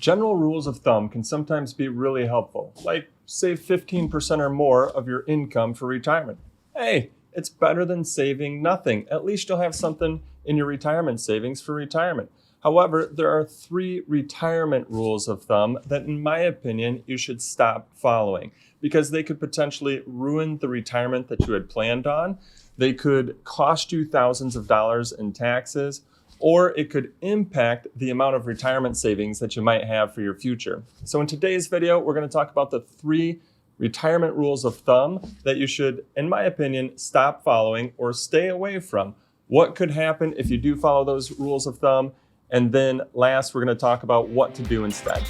General rules of thumb can sometimes be really helpful, like save 15% or more of your income for retirement. Hey, it's better than saving nothing. At least you'll have something in your retirement savings for retirement. However, there are 3 retirement rules of thumb that, in my opinion, you should stop following because they could potentially ruin the retirement that you had planned on. They could cost you thousands of dollars in taxes, or it could impact the amount of retirement savings that you might have for your future. So in today's video, we're going to talk about the 3 retirement rules of thumb that you should, in my opinion, stop following or stay away from. What could happen if you do follow those rules of thumb? And then last, we're going to talk about what to do instead.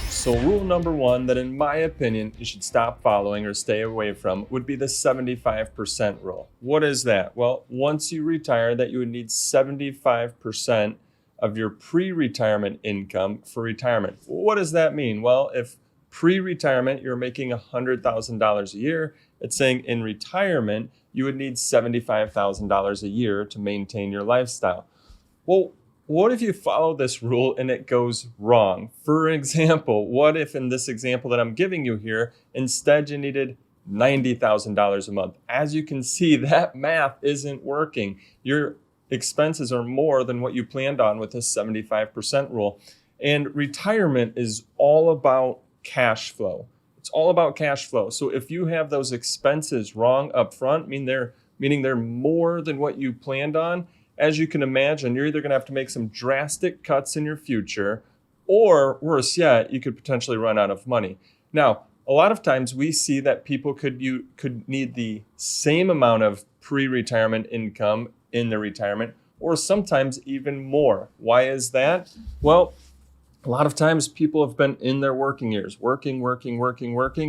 So rule number 1 that in my opinion you should stop following or stay away from would be the 75% rule. What is that? Well, once you retire, that you would need 75% of your pre-retirement income for retirement. What does that mean? Well, if pre-retirement you're making $100,000 a year, it's saying in retirement you would need $75,000 a year to maintain your lifestyle. Well, what if you follow this rule and it goes wrong? For example, what if in this example that I'm giving you here, instead you needed $90,000 a month? As you can see, that math isn't working. Your expenses are more than what you planned on with this 75% rule. And retirement is all about cash flow. It's all about cash flow. So if you have those expenses wrong up front, meaning they're more than what you planned on, as you can imagine, you're either going to have to make some drastic cuts in your future, or worse yet, you could potentially run out of money. Now, a lot of times we see that people could need the same amount of pre-retirement income in their retirement, or sometimes even more. Why is that? Well, a lot of times people have been in their working years, working.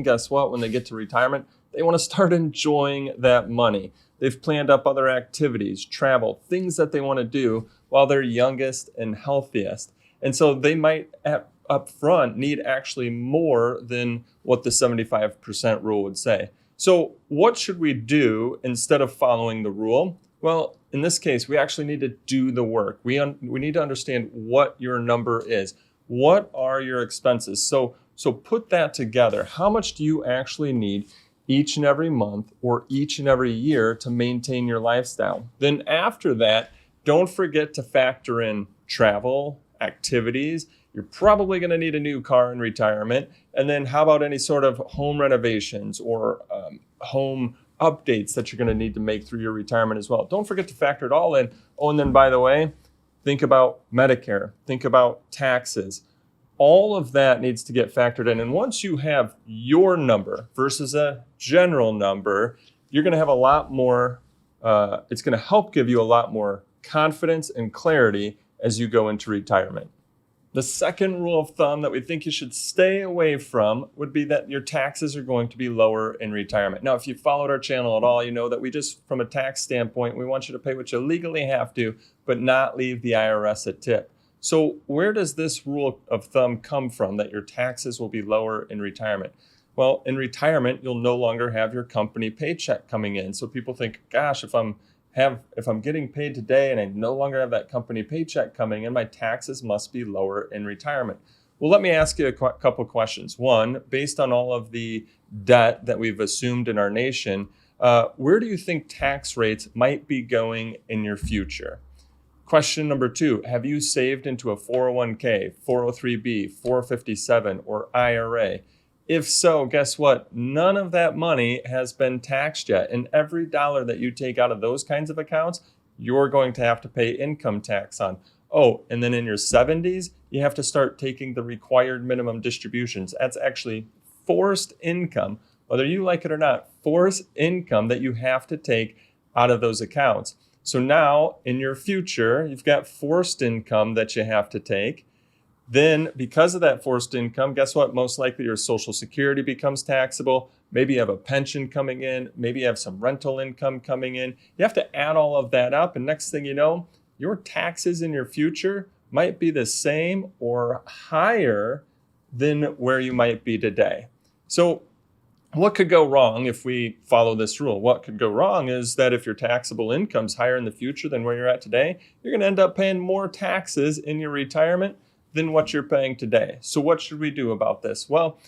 Guess what? When they get to retirement, they want to start enjoying that money. They've planned up other activities, travel, things that they want to do while they're youngest and healthiest. And so they might up front need actually more than what the 75% rule would say. So what should we do instead of following the rule? Well, in this case, we actually need to do the work. We need to understand what your number is. What are your expenses? So put that together. How much do you actually need each and every month or each and every year to maintain your lifestyle? Then after that, don't forget to factor in travel, activities. You're probably going to need a new car in retirement. And then how about any sort of home renovations or home updates that you're going to need to make through your retirement as well? Don't forget to factor it all in. Oh, and then by the way, think about Medicare, think about taxes. All of that needs to get factored in. And once you have your number versus a general number, you're going to have a lot more, it's going to help give you a lot more confidence and clarity as you go into retirement. The second rule of thumb that we think you should stay away from would be that your taxes are going to be lower in retirement. Now, if you followed our channel at all, you know that we just, from a tax standpoint, we want you to pay what you legally have to, but not leave the IRS a tip. So where does this rule of thumb come from that your taxes will be lower in retirement? Well, in retirement, you'll no longer have your company paycheck coming in. So people think, gosh, if I'm getting paid today and I no longer have that company paycheck coming in, my taxes must be lower in retirement. Well, let me ask you a couple questions. One, based on all of the debt that we've assumed in our nation, where do you think tax rates might be going in your future? Question number 2, have you saved into a 401k, 403b, 457, or IRA? If so, guess what? None of that money has been taxed yet. And every dollar that you take out of those kinds of accounts, you're going to have to pay income tax on. Oh, and then in your 70s, you have to start taking the required minimum distributions. That's actually forced income, whether you like it or not, forced income that you have to take out of those accounts. So now in your future, you've got forced income that you have to take. Then because of that forced income, guess what? Most likely your Social Security becomes taxable. Maybe you have a pension coming in. Maybe you have some rental income coming in. You have to add all of that up. And next thing you know, your taxes in your future might be the same or higher than where you might be today. So What could go wrong if we follow this rule? What could go wrong is that if your taxable income's higher in the future than where you're at today, you're going to end up paying more taxes in your retirement than what you're paying today. So what should we do about this? Well,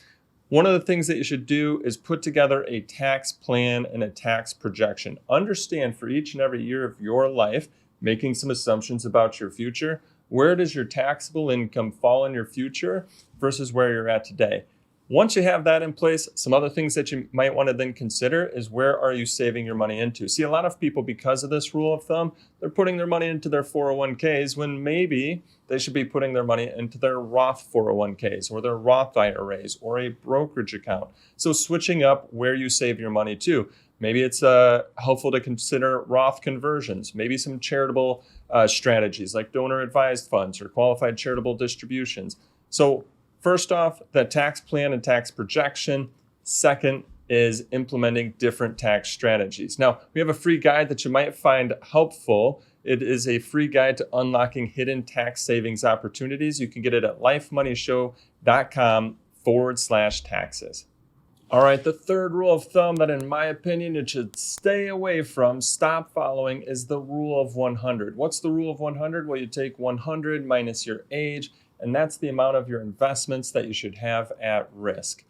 one of the things that you should do is put together a tax plan and a tax projection. Understand for each and every year of your life, making some assumptions about your future, where does your taxable income fall in your future versus where you're at today? Once you have that in place, some other things that you might want to then consider is where are you saving your money into? See, a lot of people, because of this rule of thumb, they're putting their money into their 401ks when maybe they should be putting their money into their Roth 401ks or their Roth IRAs or a brokerage account. So switching up where you save your money to. Maybe it's helpful to consider Roth conversions, maybe some charitable strategies like donor advised funds or qualified charitable distributions. So first off, the tax plan and tax projection. Second is implementing different tax strategies. Now, we have a free guide that you might find helpful. It is a free guide to unlocking hidden tax savings opportunities. You can get it at lifemoneyshow.com/taxes. All right, the third rule of thumb that, in my opinion, you should stay away from, stop following, is the rule of 100. What's the rule of 100? Well, you take 100 minus your age, and that's the amount of your investments that you should have at risk.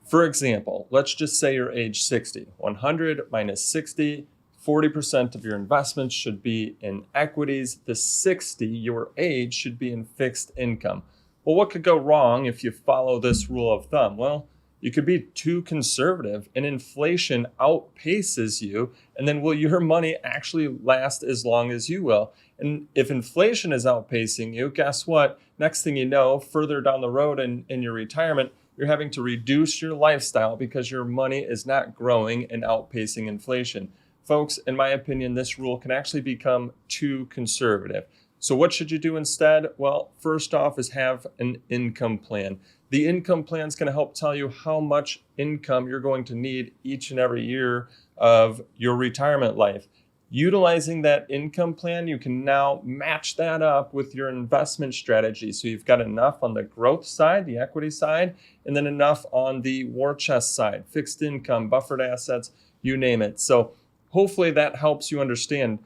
For example, let's just say you're age 60. 100 minus 60, 40% of your investments should be in equities. The 60, your age, should be in fixed income. Well, what could go wrong if you follow this rule of thumb? Well, you could be too conservative and inflation outpaces you, and then will your money actually last as long as you will? And if inflation is outpacing you, guess what? Next thing you know, further down the road in your retirement, you're having to reduce your lifestyle because your money is not growing and outpacing inflation. Folks, in my opinion, this rule can actually become too conservative. So what should you do instead? Well, first off is have an income plan. The income plan is going to help tell you how much income you're going to need each and every year of your retirement life. Utilizing that income plan, you can now match that up with your investment strategy. So you've got enough on the growth side, the equity side, and then enough on the war chest side, fixed income, buffered assets, you name it. So hopefully that helps you understand.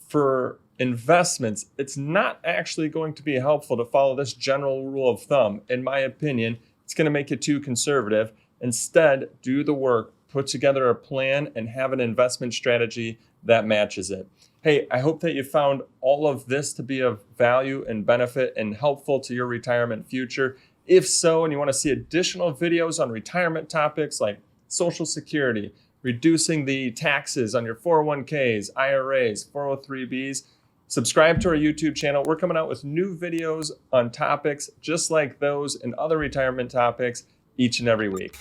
For investments, it's not actually going to be helpful to follow this general rule of thumb. In my opinion, it's going to make you too conservative. Instead, do the work, put together a plan, and have an investment strategy that matches it. Hey, I hope that you found all of this to be of value and benefit and helpful to your retirement future. If so, and you want to see additional videos on retirement topics like Social Security, reducing the taxes on your 401ks, IRAs, 403bs, subscribe to our YouTube channel. We're coming out with new videos on topics just like those and other retirement topics each and every week.